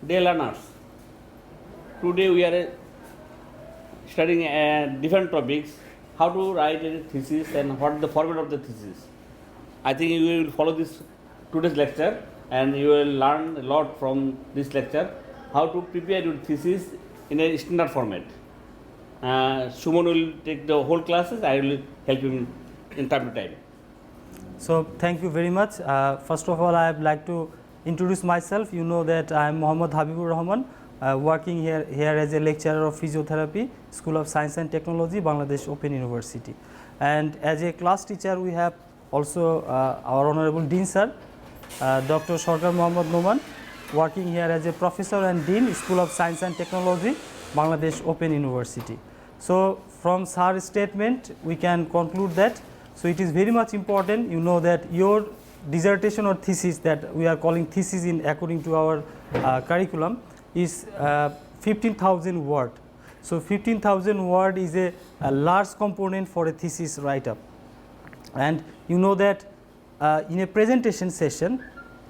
Dear learners, today we are studying different topics, how to write a thesis and what the format of the thesis. I think you will follow this today's lecture and you will learn a lot from this lecture, how to prepare your thesis in a standard format. Suman will take the whole classes, I will help you in time to time. So thank you very much. First of all, I would like to introduce myself. You know that I am Mohammad Habibur Rahman, working here as a lecturer of physiotherapy, School of Science and Technology, Bangladesh Open University. And as a class teacher, we have also our Honorable Dean Sir, Dr. Sarkar Mohammad Numan, working here as a professor and Dean, School of Science and Technology, Bangladesh Open University. So from Sir's statement, we can conclude that, so it is very much important, you know, that your dissertation or thesis, that we are calling thesis in according to our curriculum, is 15,000 word. So 15,000 word is a large component for a thesis write-up. And you know that in a presentation session,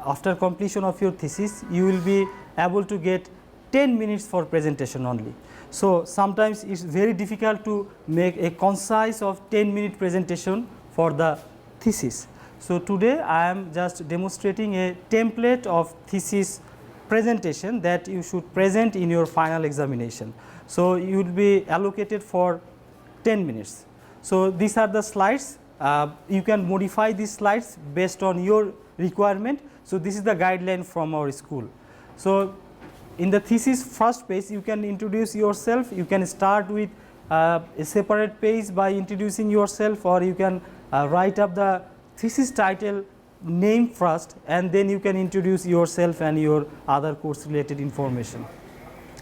after completion of your thesis, you will be able to get 10 minutes for presentation only. So sometimes it's very difficult to make a concise of 10-minute presentation for the thesis. So today I am just demonstrating a template of thesis presentation that you should present in your final examination. So you will be allocated for 10 minutes. So these are the slides. You can modify these slides based on your requirement. So this is the guideline from our school. So in the thesis first page, you can introduce yourself. You can start with a separate page by introducing yourself, or you can write up the thesis title name first, and then you can introduce yourself and your other course related information.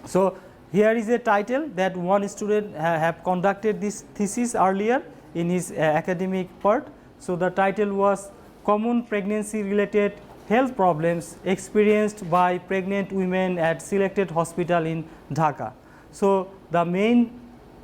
So here is a title that one student have conducted this thesis earlier in his academic part. So the title was Common Pregnancy Related Health Problems Experienced by Pregnant Women at Selected Hospital in Dhaka. So the main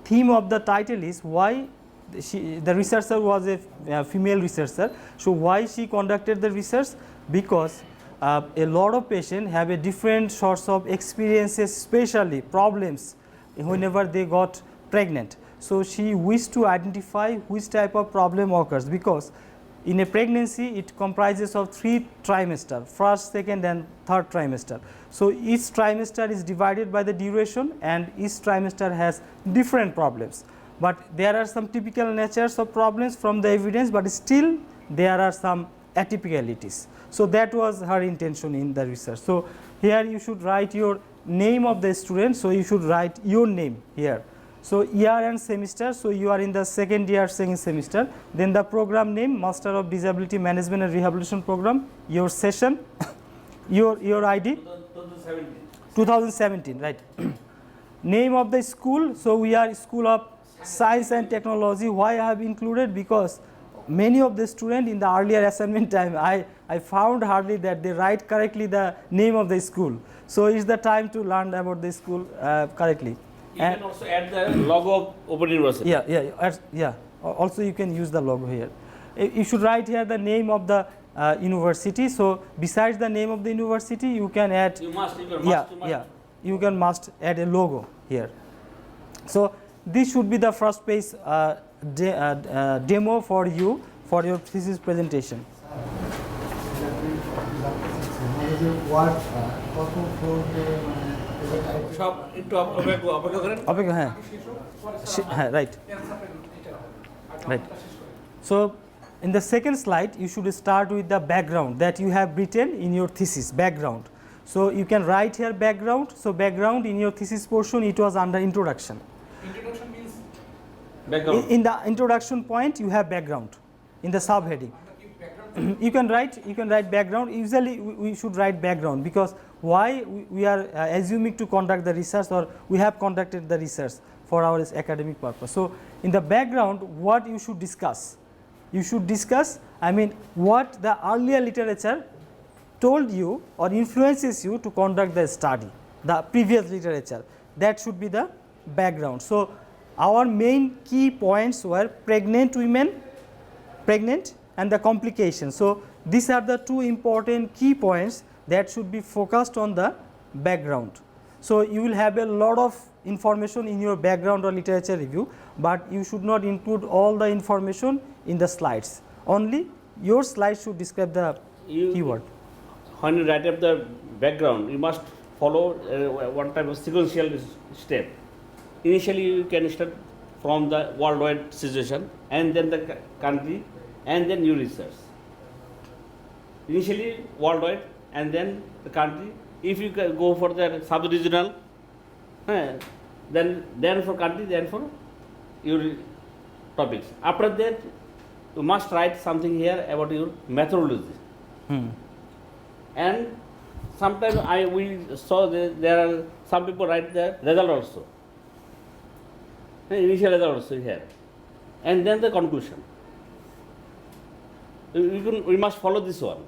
theme of the title is why the researcher was a female researcher. So why she conducted the research? Because a lot of patients have a different sorts of experiences, especially problems whenever they got pregnant. So she wished to identify which type of problem occurs, because in a pregnancy it comprises of 3 trimesters, first, second and third trimester. So each trimester is divided by the duration and each trimester has different problems. But there are some typical natures of problems from the evidence, but still there are some atypicalities. So that was her intention in the research. So here you should write your name of the student. So you should write your name here. So year and semester, so you are in the second year, second semester. Then the program name, Master of Disability Management and Rehabilitation Program, your session, your ID, 2017, right. Name of the school, so we are School of Science and Technology. Why I have included? Because many of the students in the earlier assignment time, I found hardly that they write correctly the name of the school. So it's the time to learn about the school correctly. You can also add the logo of Open University. Yeah. Also you can use the logo here. You should write here the name of the university. So besides the name of the university, you can add. You must add a logo here. So this should be the first page demo for you for your thesis presentation. Right. So in the second slide, you should start with the background that you have written in your thesis, background. So you can write here background. So background in your thesis portion, it was under introduction. Introduction means background. In the introduction point, you have background. in the subheading. You can write background. Usually we should write background, because why we are assuming to conduct the research, or we have conducted the research for our academic purpose. So in the background, what you should discuss? You should discuss, I mean, what the earlier literature told you or influences you to conduct the study, the previous literature. That should be the background. So our main key points were pregnant women, and the complications. So these are the two important key points that should be focused on the background. So you will have a lot of information in your background or literature review, but you should not include all the information in the slides. Only your slides should describe the keyword. When you write up the background, you must follow one type of sequential step. Initially, you can start from the worldwide situation, and then the country, and then you research. Initially worldwide, and then the country. If you go for the sub-regional, then for country, then for your topics. After that, you must write something here about your methodology. And sometimes we saw that there are some people write the result also, initial result also here, and then the conclusion. We must follow this one.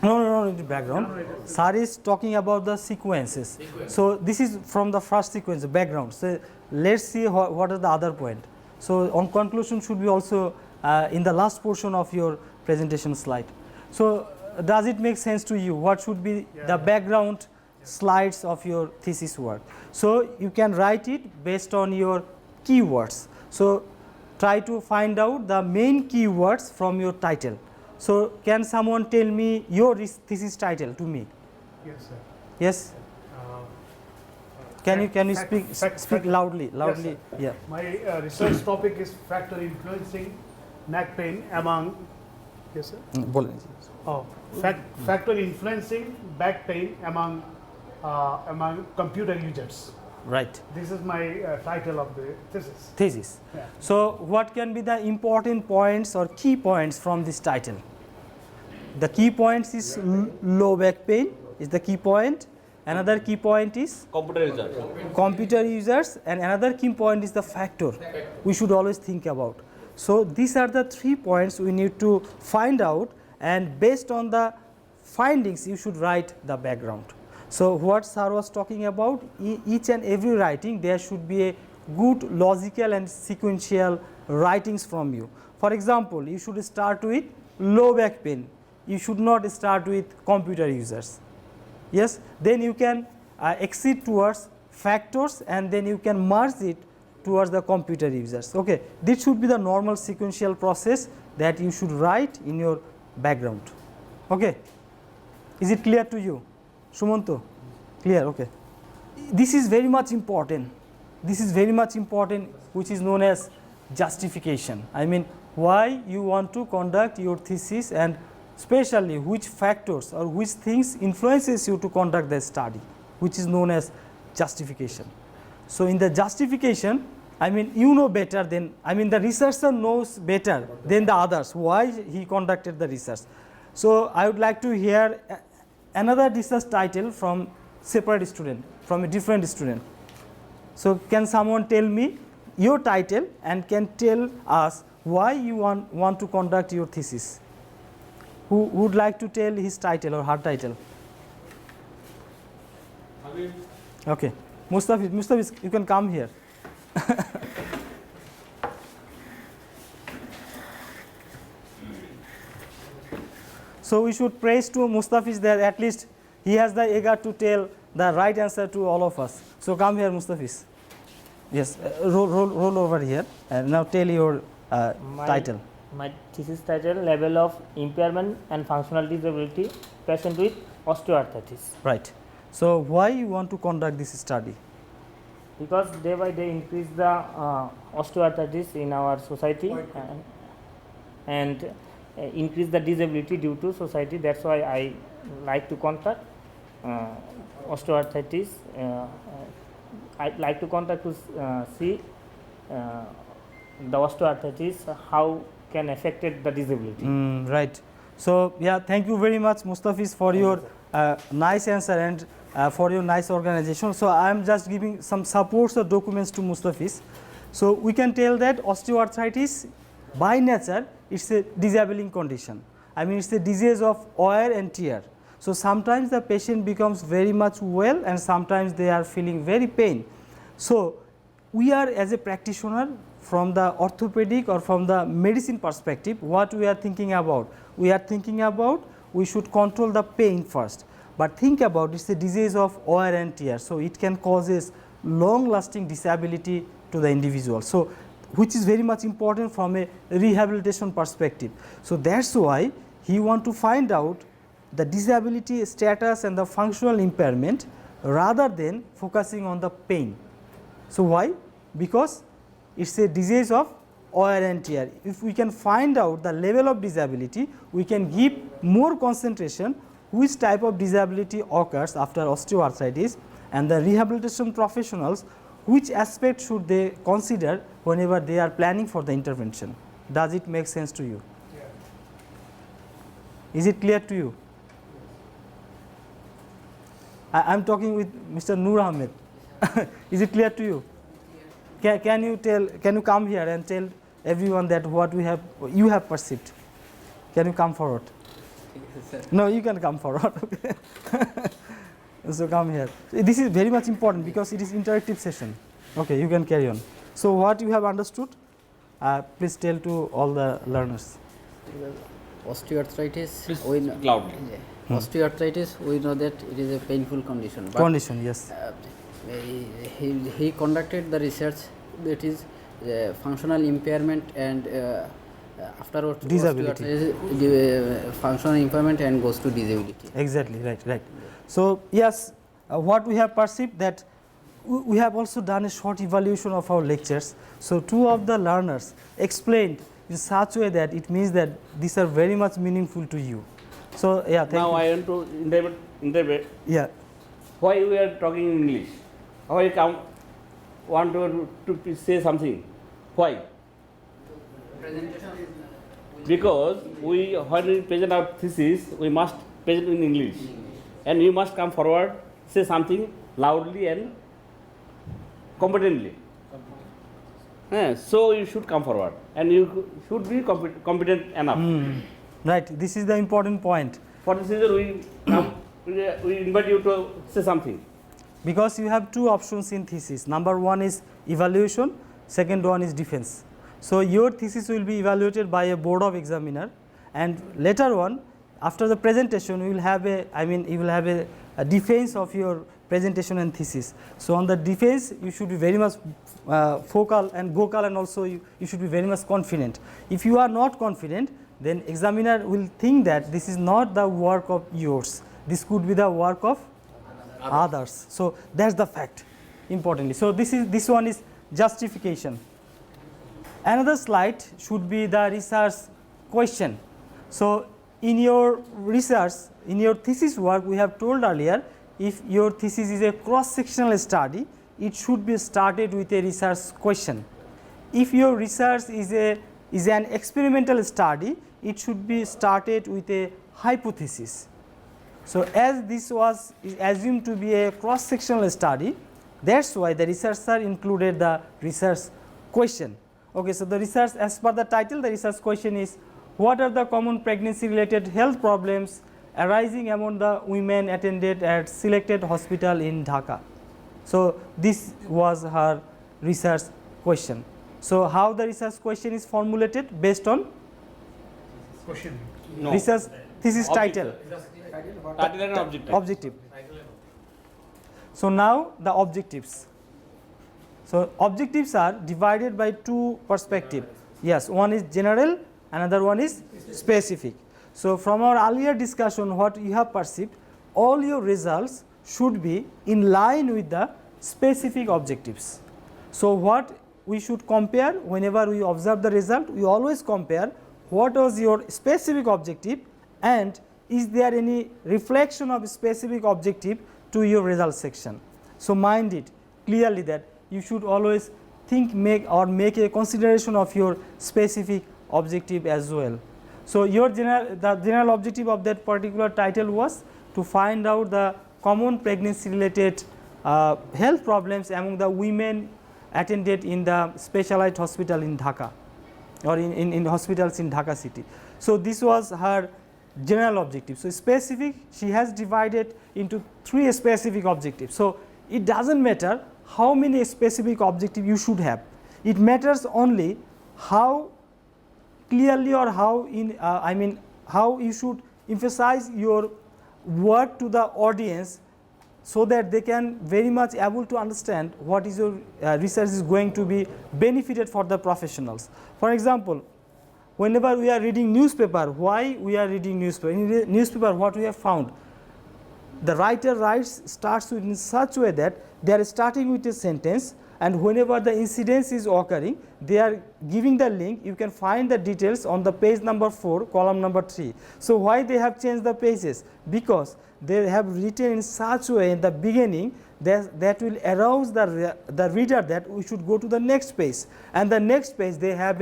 No, the background. Sir is talking about the sequences. So this is from the first sequence, the background. So let's see what is the other point. So on conclusion should be also in the last portion of your presentation slide. So does it make sense to you? What should be the background slides of your thesis work? So you can write it based on your keywords. So try to find out the main keywords from your title. So can someone tell me your thesis title to me? Yes, sir. Yes. Can you speak loudly? Yes, yeah. My research topic is factor influencing neck pain among. Yes, sir. Factor influencing back pain among computer users. Right. This is my title of the thesis. Yeah. So what can be the important points or key points from this title? The key points is low back pain is the key point. Another key point is computer users, and another key point is the factor we should always think about. So these are the 3 points we need to find out, and based on the findings you should write the background. So what sir was talking about, each and every writing there should be a good logical and sequential writings from you. For example, you should start with low back pain. You should not start with computer users. Yes, then you can exceed towards factors, and then you can merge it towards the computer users. Okay, this should be the normal sequential process that you should write in your background. Okay, is it clear to you? Sumanto, clear? Okay. This is very much important. This is very much important, which is known as justification. I mean, why you want to conduct your thesis, and especially which factors or which things influences you to conduct the study, which is known as justification. So in the justification, I mean, you know better than, I mean, the researcher knows better than the others why he conducted the research. So I would like to hear another research title from separate student, from a different student. So can someone tell me your title and can tell us why you want to conduct your thesis? Who would like to tell his title or her title? Okay, Mustafis, you can come here. So we should praise to Mustafis that at least he has the eager to tell the right answer to all of us. So come here, Mustafis. Yes, roll over here and now tell your title. My thesis title, Level of Impairment and Functional Disability Patient with Osteoarthritis. Right. So why you want to conduct this study? Because day by day increase the osteoarthritis in our society and increase the disability due to society. That's why I like to contact osteoarthritis. I like to contact to see the osteoarthritis, how can affected the disability. Right. So yeah, thank you very much, Mustafiz, for your nice answer and for your nice organization. So I am just giving some supports or documents to Mustafiz. So we can tell that osteoarthritis by nature it's a disabling condition. I mean it's a disease of wear and tear. So sometimes the patient becomes very much well and sometimes they are feeling very pain. So we are as a practitioner from the orthopedic or from the medicine perspective, what we are thinking about? We are thinking about we should control the pain first, but think about it's a disease of wear and tear. So it can causes long lasting disability to the individual. So which is very much important from a rehabilitation perspective. So that's why he want to find out the disability status and the functional impairment rather than focusing on the pain. So why? Because it's a disease of wear and tear. If we can find out the level of disability, we can give more concentration which type of disability occurs after osteoarthritis, and the rehabilitation professionals which aspect should they consider whenever they are planning for the intervention. Does it make sense to you? Yeah. Is it clear to you? I am talking with Mr. Noor Ahmed. Is it clear to you? Can you come here and tell everyone that what you have perceived? Can you come forward? No, you can come forward. Okay. So come here. This is very much important because it is interactive session. Okay, you can carry on. So what you have understood, please tell to all the learners. Osteoarthritis. Please We loudly. Osteoarthritis, we know that it is a painful condition. But Condition, yes. He conducted the research that is functional impairment and afterwards Disability. functional impairment and goes to disability. Exactly, right. So yes, what we have perceived that we have also done a short evaluation of our lectures. So two of the learners explained in such a way that it means that these are very much meaningful to you. So yeah, thank Now you. I want to interpret Yeah. why we are talking in English. How I want to say something. Why? Because when we present our thesis, we must present in English, and you must come forward, say something loudly and competently. So you should come forward, and you should be competent enough. Right. This is the important point. For this reason, we invite you to say something. Because you have two options in thesis. Number one is evaluation, second one is defense. So your thesis will be evaluated by a board of examiner, and later on after the presentation you will have a defense of your presentation and thesis. So on the defense you should be very much focal and vocal, and also you should be very much confident. If you are not confident, then examiner will think that this is not the work of yours, this could be the work of others. So that's the fact importantly. So this one is justification. Another slide should be the research question. So in your research, in your thesis work, we have told earlier, if your thesis is a cross-sectional study, it should be started with a research question. If your research is an experimental study, it should be started with a hypothesis. So as this was assumed to be a cross-sectional study, that's why the researcher included the research question. Okay, so the research, as per the title, the research question is, what are the common pregnancy related health problems arising among the women attended at selected hospital in Dhaka? So this was her research question. So how the research question is formulated? Based on Question. No. research thesis Objective. title. Title and objective. Objective. So now the objectives. So objectives are divided by two perspectives. Yes, one is general, another one is specific. So from our earlier discussion, what you have perceived, all your results should be in line with the specific objectives. So what we should compare whenever we observe the result, we always compare what was your specific objective and is there any reflection of specific objective to your result section. So mind it clearly that you should always make a consideration of your specific objective as well. So the general objective of that particular title was to find out the common pregnancy related health problems among the women attended in the specialized hospital in Dhaka, or in hospitals in Dhaka city. So this was her general objective. So specific, she has divided into 3 specific objectives. So it doesn't matter how many specific objectives you should have. It matters only how clearly or how how you should emphasize your work to the audience, so that they can very much able to understand what is your research is going to be benefited for the professionals. For example, whenever we are reading newspaper, why we are reading newspaper? In newspaper, what we have found, the writer starts in such a way that they are starting with a sentence, and whenever the incidence is occurring, they are giving the link. You can find the details on the page number 4, column number 3. So why they have changed the pages? Because they have written in such a way in the beginning that will arouse the reader that we should go to the next page, and the next page they have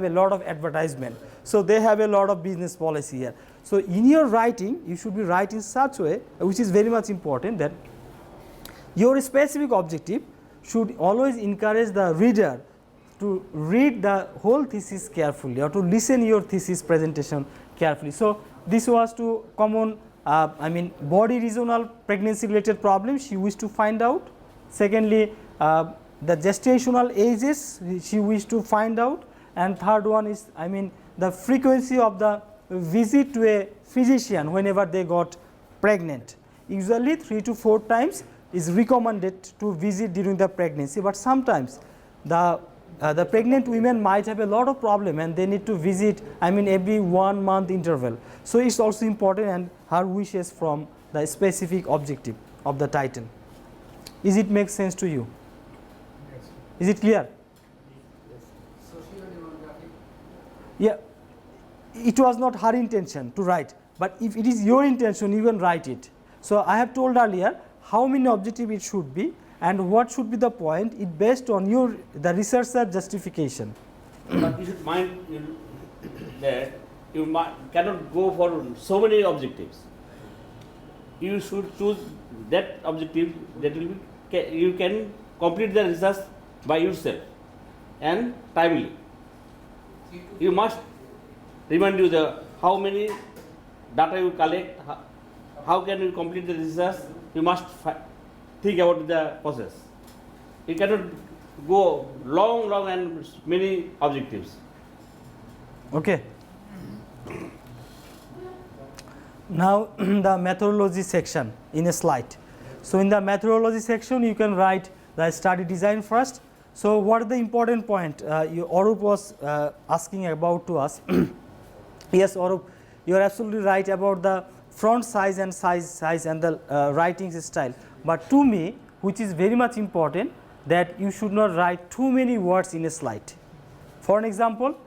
a lot of advertisement. So they have a lot of business policy here. So in your writing, you should be writing such a way, which is very much important, that your specific objective should always encourage the reader to read the whole thesis carefully, or to listen your thesis presentation carefully. So this was to common body regional pregnancy related problems she wished to find out. Secondly, the gestational ages she wished to find out, and third one is the frequency of the visit to a physician whenever they got pregnant. Usually 3 to 4 times is recommended to visit during the pregnancy, but sometimes the pregnant women might have a lot of problem and they need to visit every 1 month interval. So it's also important, and her wishes from the specific objective of the title. Is it make sense to you? Yes. Is it clear? Yeah, it was not her intention to write, but if it is your intention, you can write it. So I have told earlier how many objectives it should be and what should be the point. It based on the researcher justification. But you should mind that you cannot go for so many objectives. You should choose that objective that will be, you can complete the research by yourself and timely. You must remind you how many data you collect, how can you complete the research. You must think about the process. You cannot go long and many objectives. Okay. Now the methodology section in a slide. So in the methodology section, you can write the study design first. So what is the important point Arup was asking about to us? Yes, Arup, you are absolutely right about the font size and size and the writing style. But to me, which is very much important, that you should not write too many words in a slide. For an example,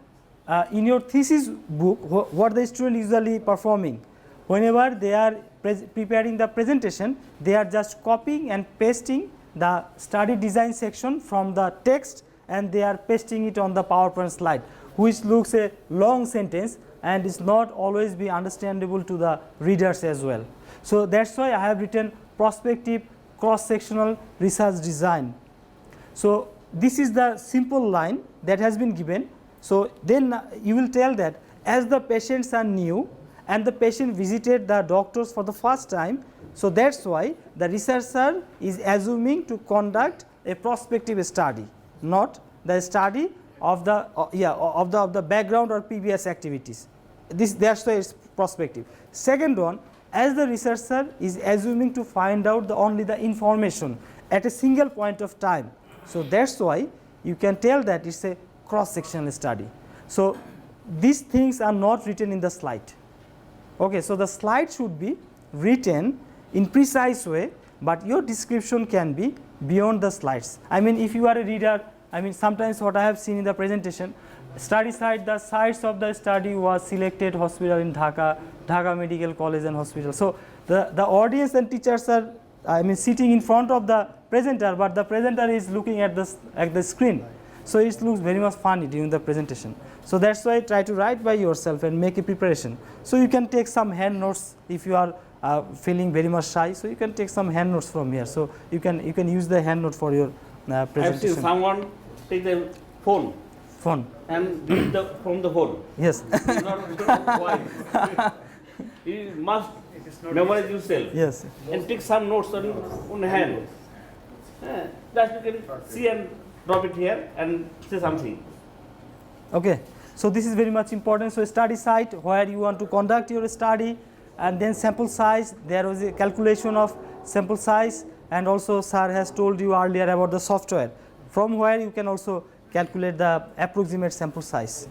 in your thesis book, what the student usually performing, whenever they are preparing the presentation, they are just copying and pasting the study design section from the text, and they are pasting it on the PowerPoint slide, which looks a long sentence and is not always be understandable to the readers as well. So that's why I have written prospective cross-sectional research design. So this is the simple line that has been given. So then you will tell that as the patients are new and the patient visited the doctors for the first time, so that's why the researcher is assuming to conduct a prospective study, not the study of the of the background or previous activities. That's why it's prospective. Second one, as the researcher is assuming to find out only the information at a single point of time. So that's why you can tell that it's a cross-sectional study. So these things are not written in the slide. Okay, so the slide should be written in precise way, but your description can be beyond the slides. If you are a reader, sometimes what I have seen in the presentation, study site, the sites of the study was selected hospital in Dhaka, Dhaka Medical College and Hospital. So the audience and teachers are sitting in front of the presenter, but the presenter is looking at the screen. So it looks very much funny during the presentation. So that's why try to write by yourself and make a preparation. So you can take some hand notes if you are feeling very much shy. So you can take some hand notes from here. So you can use the hand note for your presentation. I've seen someone take the phone and read from the phone. Yes. It's not why. You must memorize yourself. Yes. And take some notes on hand. That you can see and drop it here and say something. Okay. So this is very much important. So study site where you want to conduct your study, and then sample size. There was a calculation of sample size, and also sir has told you earlier about the software from where you can also calculate the approximate sample size.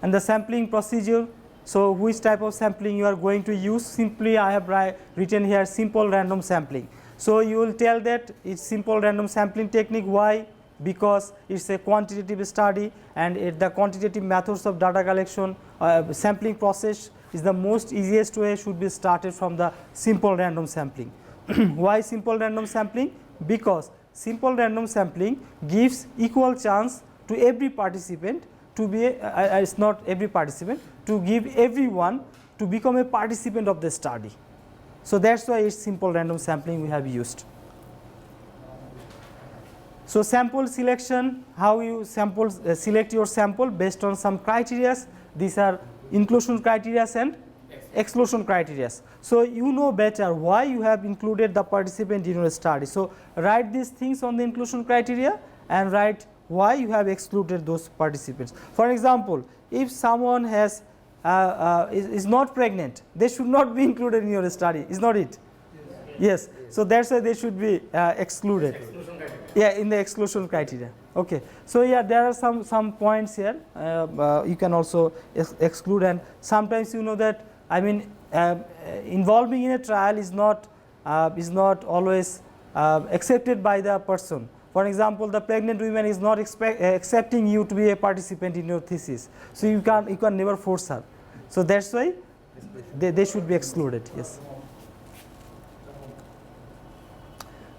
And the sampling procedure. So which type of sampling you are going to use? Simply I have written here simple random sampling. So you will tell that it's simple random sampling technique. Why? Because it's a quantitative study, and the quantitative methods of data collection sampling process is the most easiest way, should be started from the simple random sampling. Why simple random sampling? Because simple random sampling gives equal chance to every participant to be it's not every participant, to give everyone to become a participant of the study. So that's why it's simple random sampling we have used. So sample selection, how you select your sample based on some criteria. These are inclusion criteria and exclusion criteria. So you know better why you have included the participant in your study. So write these things on the inclusion criteria and write why you have excluded those participants. For example, if someone has is not pregnant, they should not be included in your study, is not it? Yes. So that's why they should be excluded. Yeah, in the exclusion criteria. Okay. So yeah, there are some points here. You can also exclude, and sometimes you know that involving in a trial is not always accepted by the person. For example, the pregnant woman is not accepting you to be a participant in your thesis. So you can never force her. So that's why they should be excluded. Yes.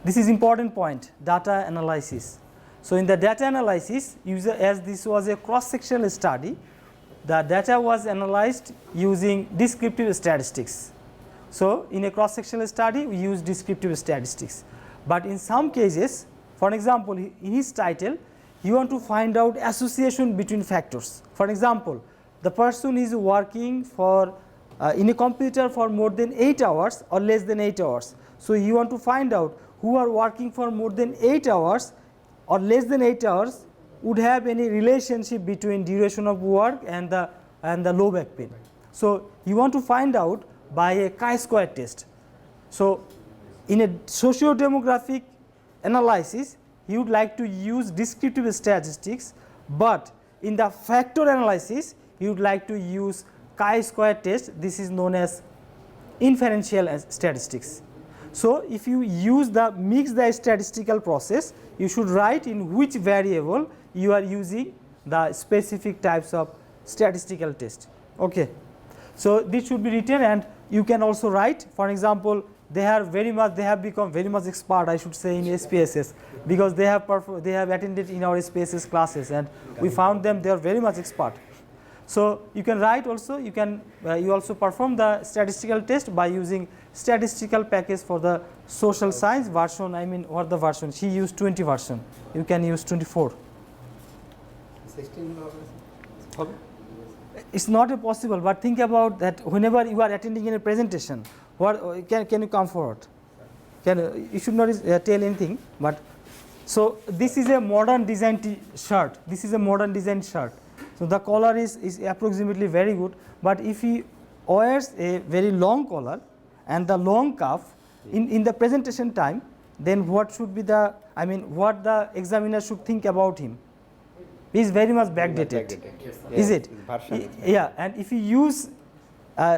This is important point, data analysis. So in the data analysis, as this was a cross-sectional study, the data was analyzed using descriptive statistics. So in a cross-sectional study, we use descriptive statistics. But in some cases, for example, in his title, you want to find out association between factors. For example, the person is working for in a computer for more than 8 hours or less than 8 hours. So you want to find out who are working for more than 8 hours or less than 8 hours would have any relationship between duration of work and the low back pain. So you want to find out by a chi-square test. So in a socio-demographic analysis, you would like to use descriptive statistics, but in the factor analysis, you would like to use chi-square test. This is known as inferential statistics. So if you mix the statistical process, you should write in which variable you are using the specific types of statistical test. Okay. So this should be written, and you can also write, for example, they have become very much expert, I should say, in SPSS, because they have attended in our SPSS classes, and we found them they are very much expert. So you can write also, you also perform the statistical test by using statistical package for the social science version. What the version? She used 20 version. You can use 24. 16 Okay. It's not possible, but think about that whenever you are attending in a presentation. Can you come forward? You should not tell anything, but so this is a modern design shirt. This is a modern design shirt. So the collar is approximately very good, but if he wears a very long collar and the long cuff in the presentation time, then what should be what the examiner should think about him? He is very much backdated. Yes. Is it? Version. Yeah, and if you use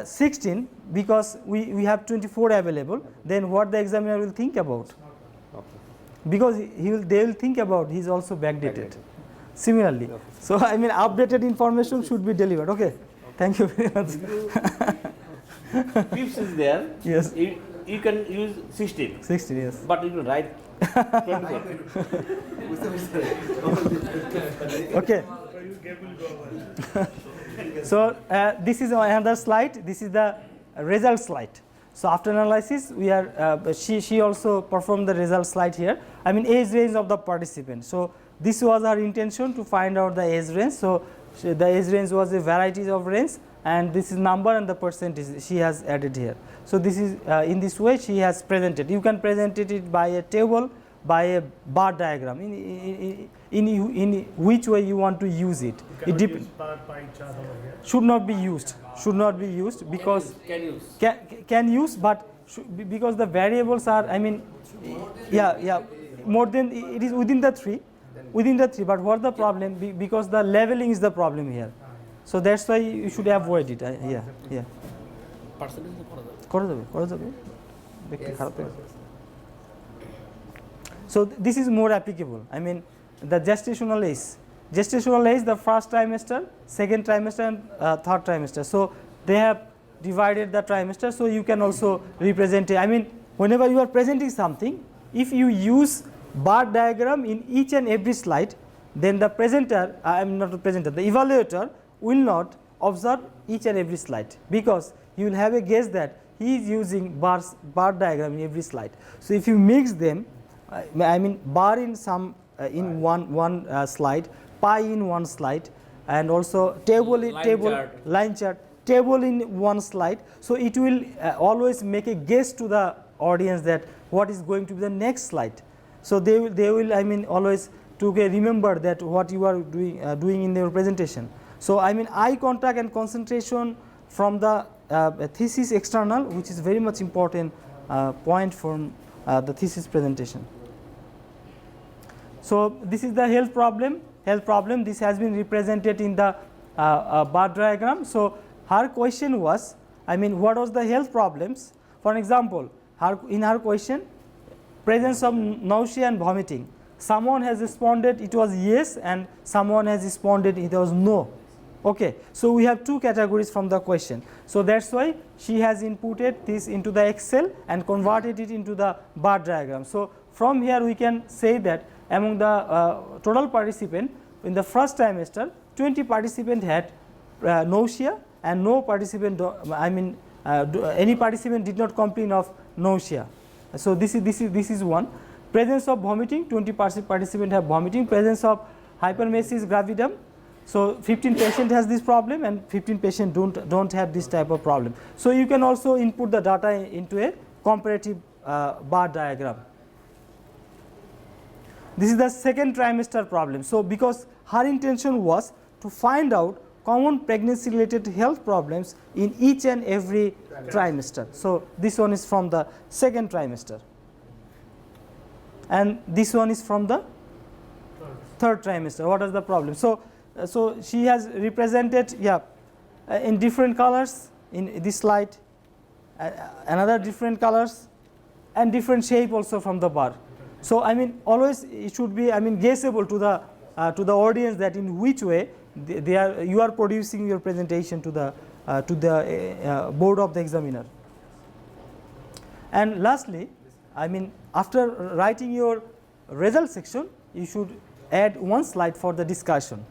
16, because we have 24 available, then what the examiner will think about? Okay. Because they will think about he is also backdated. Similarly, okay. So updated information should be delivered. Okay, thank you very much. Tips is there. Yes. you can use 16, 16, yes. but you can write 24. Okay. So this is another slide. This is the result slide. So after analysis, we are she also performed the result slide here. I mean age range of the participant. So this was her intention to find out the age range. So the age range was a variety of range, and this is number and the percentage she has added here. So this is in this way she has presented. You can present it by a table, by a bar diagram. In which way you want to use it. It depends. Should not be used. Should not be used because can use, but because the variables are. I mean, yeah, more than it is within the three. But what the problem? Because the leveling is the problem here. So that's why you should avoid it. Yeah. So this is more applicable. I mean, the gestational age. Gestational age, the first trimester, second trimester, and third trimester. So they have divided the trimester. So you can also represent it. I mean, whenever you are presenting something, if you use bar diagram in each and every slide, then the presenter, the evaluator will not observe each and every slide, because you will have a guess that he is using bar diagram in every slide. So if you mix them, I mean bar in some in one slide, pi in one slide, and also line chart, table in one slide. So it will always make a guess to the audience that what is going to be the next slide. So they will I mean always to remember that what you are doing in your presentation. So I mean eye contact and concentration from the thesis external, which is very much important point from the thesis presentation. So this is the health problem. This has been represented in the bar diagram. So her question was, I mean, what was the health problems? For example, in her question, presence of nausea and vomiting. Someone has responded it was yes, and someone has responded it was no. Okay, so we have two categories from the question. So that's why she has inputted this into the Excel and converted it into the bar diagram. So from here we can say that among the total participant in the first trimester, 20 participants had nausea, and no participant, any participant did not complain of nausea. So this is one. Presence of vomiting, 20 participants have vomiting. Presence of hypermesis gravidum. So 15 patients has this problem, and 15 patients don't have this type of problem. So you can also input the data into a comparative bar diagram. This is the second trimester problem. So because her intention was to find out common pregnancy related health problems in each and every trimester. So this one is from the second trimester, and this one is from the third trimester. What is the problem? So she has represented in different colors in this slide, another different colors, and different shape also from the bar. So I mean always it should be guessable to the audience that in which way you are producing your presentation to the board of the examiner. And lastly, I mean after writing your result section, you should add one slide for the discussion,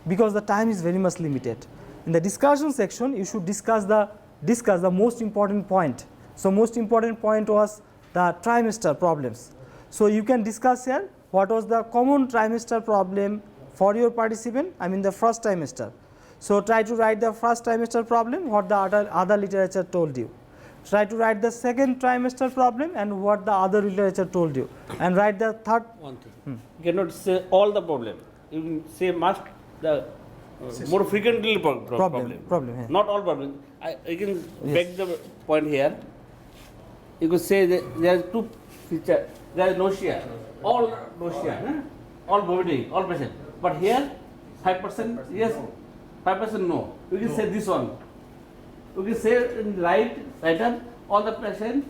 because the time is very much limited. In the discussion section, you should discuss the most important point. So most important point was the trimester problems. So you can discuss here what was the common trimester problem for your participant, the first trimester. So try to write the first trimester problem, what the other literature told you. Try to write the second trimester problem and what the other literature told you, and write the third. One thing, you cannot say all the problem. You can say must the more frequently problem. Yeah. Not all problem. I can beg the point here. You could say that there are two features. There is nausea, all vomiting, all patient. But here, 5% yes, 5% no. You can say this one. You can say in writer, all the patients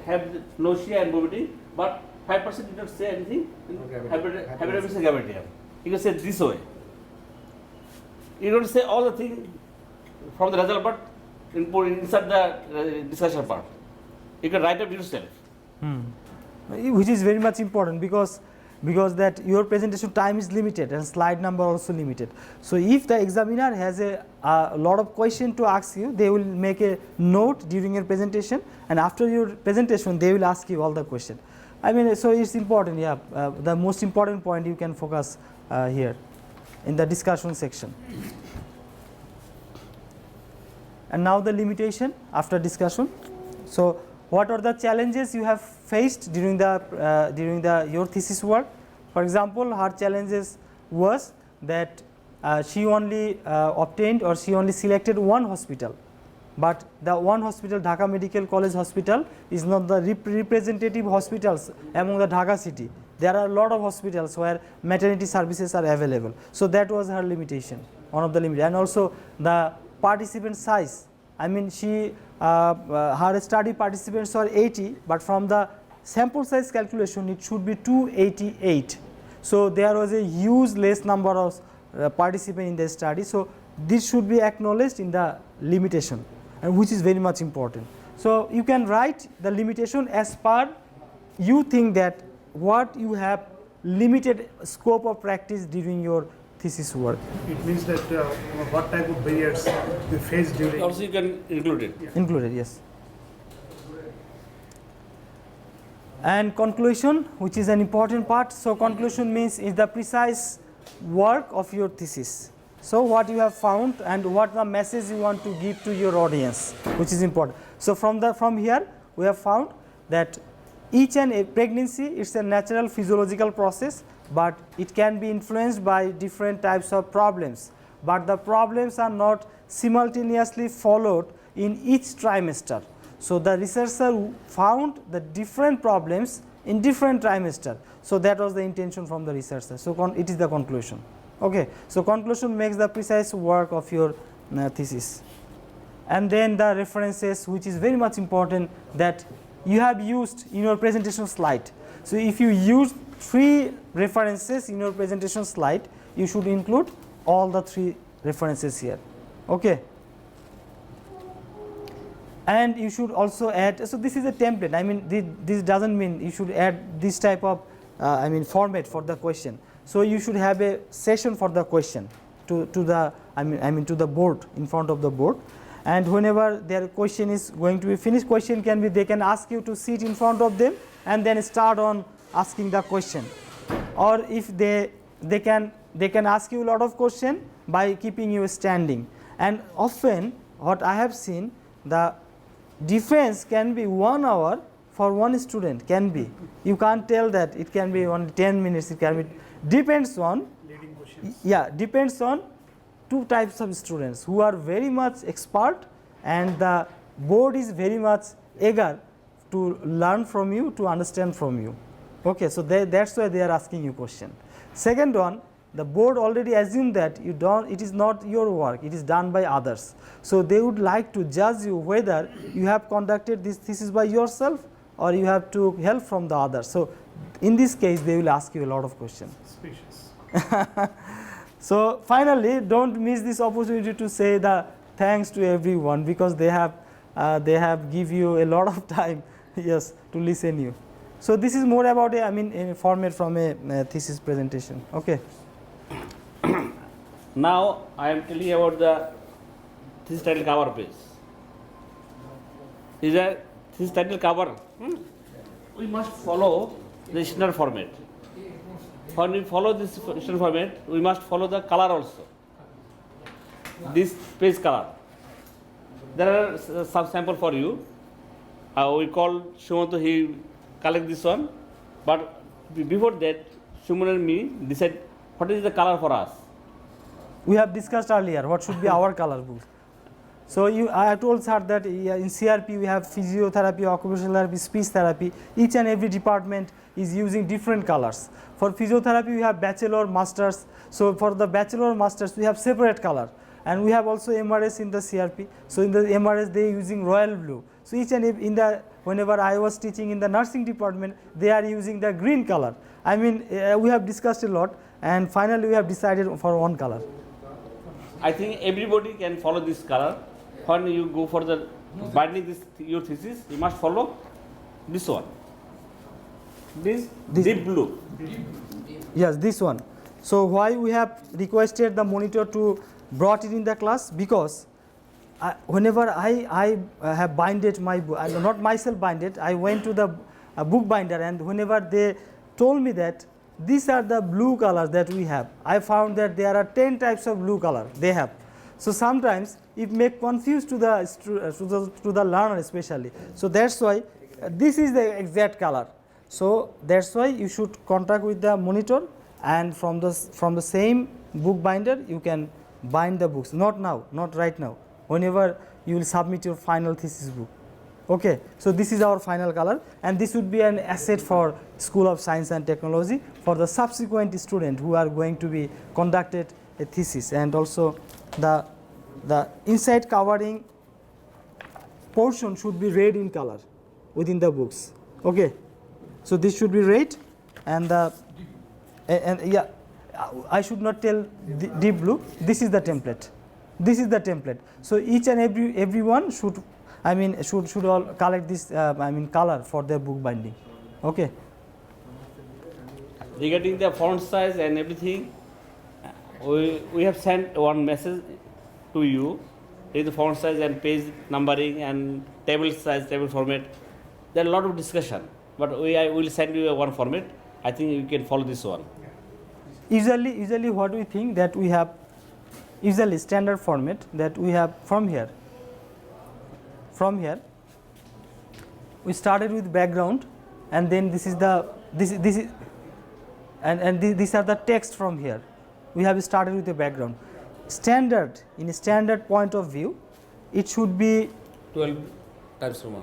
have nausea and vomiting, but 5% did not say anything. Hepatitis gravidae. You can say this way. You don't say all the things from the result, but inside the discussion part. You can write up yourself. Which is very much important because that your presentation time is limited and slide number also limited. So if the examiner has a lot of question to ask you, they will make a note during your presentation, and after your presentation they will ask you all the question. I mean, so it's important, yeah. The most important point you can focus here in the discussion section. And now the limitation after discussion. So what are the challenges you have faced during your thesis work? For example, her challenges was that she only obtained or she only selected one hospital, but the one hospital, Dhaka Medical College Hospital, is not the representative hospitals among the Dhaka city. There are a lot of hospitals where maternity services are available. So that was her limitation, one of the limitations. And also the participant size. I mean, her study participants are 80, but from the sample size calculation it should be 288. So there was a huge less number of participants in the study. So this should be acknowledged in the limitation, and which is very much important. So you can write the limitation as per you think that what you have limited scope of practice during your thesis work. It means that what type of barriers you face during. Also you can include it. Included, yes. And conclusion, which is an important part. So conclusion means is the precise work of your thesis. So what you have found and what the message you want to give to your audience, which is important. So from here we have found that each and a pregnancy is a natural physiological process, but it can be influenced by different types of problems. But the problems are not simultaneously followed in each trimester. So the researcher found the different problems in different trimester. So that was the intention from the researcher. So it is the conclusion. Okay. So conclusion makes the precise work of your thesis. And then the references, which is very much important, that you have used in your presentation slide. So if you use 3 references in your presentation slide, you should include all the 3 references here. Okay. And you should also add, so this is a template. I mean, this doesn't mean you should add this type of format for the question. So you should have a session for the question to the board, in front of the board. And whenever their question is going to be finished, question can be, they can ask you to sit in front of them and then start on asking the question. Or if they can ask you a lot of question by keeping you standing. And often what I have seen, the defense can be 1 hour for one student, can be. You can't tell that it can be only 10 minutes, it can be, depends on, leading questions. Yeah, depends on 2 types of students who are very much expert and the board is very much eager to learn from you, to understand from you. Okay, so that's why they are asking you question. Second one, the board already assumed that it is not your work, it is done by others. So they would like to judge you whether you have conducted this thesis by yourself or you have to help from the others. So in this case, they will ask you a lot of questions. Suspicious. So finally, don't miss this opportunity to say the thanks to everyone, because they have give you a lot of time, yes, to listen you. So this is more about a format from a thesis presentation. Okay. Now I am telling you about the thesis title cover page. Is a thesis title cover. We must follow the standard format. When we follow this standard format, we must follow the color also. This page color. There are some sample for you. We call Shumanto, he collect this one, but before that, Shuman and me decide what is the color for us. We have discussed earlier what should be our color book. So I told sir that in CRP we have physiotherapy, occupational therapy, speech therapy. Each and every department is using different colors. For physiotherapy we have bachelor, masters. So for the bachelor, masters we have separate color. And we have also MRS in the CRP. So in the MRS they are using royal blue. So each and every, whenever I was teaching in the nursing department, they are using the green color. I mean, we have discussed a lot, and finally we have decided for one color. I think everybody can follow this color. When you go for the binding your thesis, you must follow This one. This deep blue. Yes, this one. So why we have requested the monitor to brought it in the class? Because whenever I have binded my book, not myself binded, I went to the book binder, and whenever they told me that these are the blue colors that we have, I found that there are 10 types of blue color they have. So sometimes it may confuse to the learner especially. So that's why this is the exact color. So that's why you should contact with the monitor, and from the same book binder you can bind the books. Not now, not right now. Whenever you will submit your final thesis book. Okay, so this is our final color, and this would be an asset for School of Science and Technology for the subsequent student who are going to be conducted a thesis. And also the inside covering portion should be red in color within the books. Okay, so this should be red, and yeah, I should not tell deep blue. This is the template. This is the template. So each and everyone should should all collect this color for their book binding. Okay. Regarding the font size and everything, we have sent one message to you. The font size and page numbering and table size, table format. There are a lot of discussion, but I will send you one format. I think you can follow this one. Usually what we think that we have, usually standard format that we have from here. From here, we started with background, and then this is the these are the text from here. We have started with the background. Standard, in a standard point of view, it should be 12 times Roman.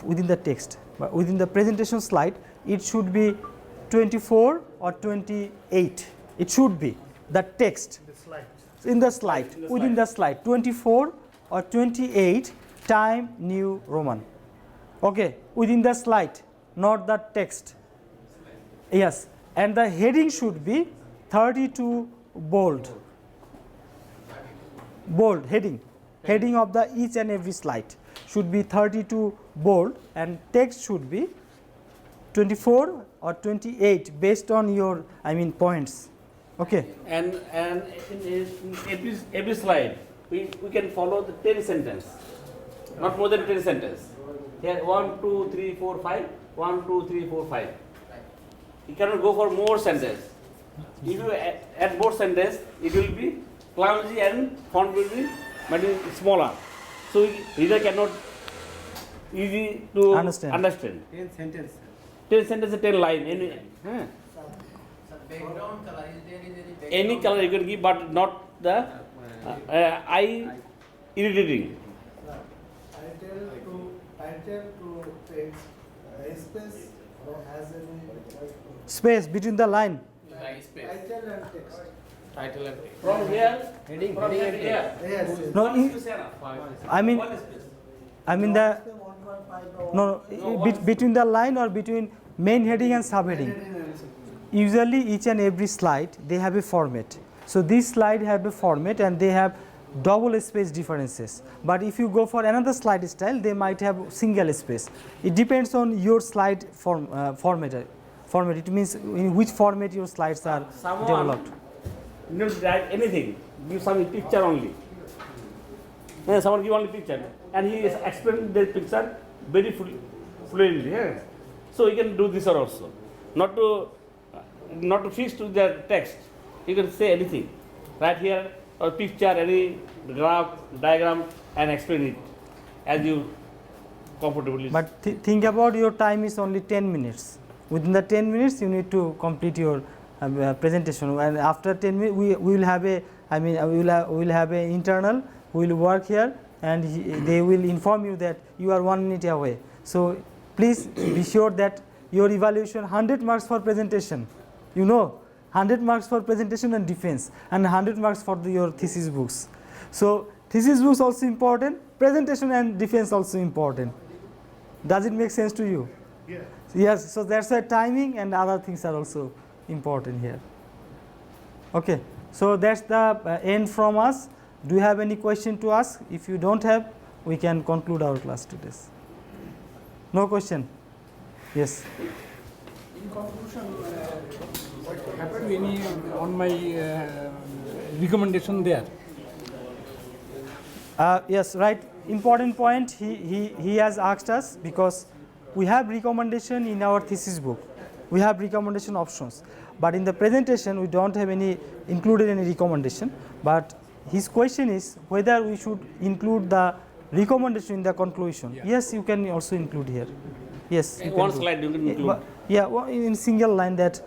Within the text, but within the presentation slide, it should be 24 or 28. It should be the text in the slide, within the slide 24 or 28 time New Roman. Okay, within the slide, not the text. Yes, and the heading should be 32 bold. Bold heading. Heading of the each and every slide should be 32 bold, and text should be 24 or 28 based on your points. Okay. And in every slide we can follow the 10 sentence, not more than 10 sentence. Here 1, 2, 3, 4, 5. 1, 2, 3, 4, 5. You cannot go for more sentence. If you add more sentence, it will be clumsy and font will be smaller. So reader cannot easy to understand. 10 sentences. 10 sentences, 10 line. Background color, is there any color you can give, but not the eye irritating. Title to text, space has any Space between the line. title and text. title and text. From here, Heading, from heading here, and here. Yes, yes. No, One space enough. One space. Between the line or between main heading and subheading. Usually each and every slide they have a format. So this slide have a format and they have double space differences. But if you go for another slide style, they might have single space. It depends on your slide format. It means in which format your slides are developed. You don't write anything. Give some picture only. Then someone give only picture, and he is explaining the picture very fluently. Yeah. So you can do this also. Not to fix to the text. You can say anything. Right here or picture, any graph, diagram, and explain it as you comfortably. But think about your time is only 10 minutes. Within the 10 minutes, you need to complete your presentation. And after 10 minutes, we will have a, we will have an internal who will work here, and they will inform you that you are 1 minute away. So please be sure that your evaluation 100 marks for presentation. 100 marks for presentation and defense, and 100 marks for your thesis books. So thesis books also important, presentation and defense also important. Does it make sense to you? Yes. Yes, so that's why timing and other things are also important here. Okay, so that's the end from us. Do you have any question to ask? If you don't have, we can conclude our class today. No question? Yes. In conclusion, have you any on my recommendation there? Yes, right. Important point. He has asked us because we have recommendation in our thesis book. We have recommendation options, but in the presentation we don't have any included any recommendation. But his question is whether we should include the recommendation in the conclusion. Yeah. Yes, you can also include here. Yes. you One can do. slide you can include. Yeah, well, in single line that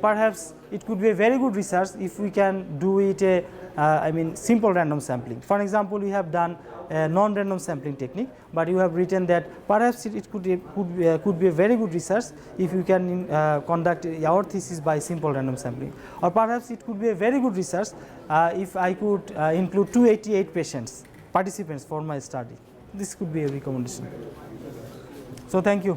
perhaps it could be a very good research if we can do it I mean simple random sampling. For example, we have done a non-random sampling technique, but you have written that perhaps it could be a very good research if you can conduct our thesis by simple random sampling, or perhaps it could be a very good research if I could include 288 participants for my study. This could be a recommendation. So thank you.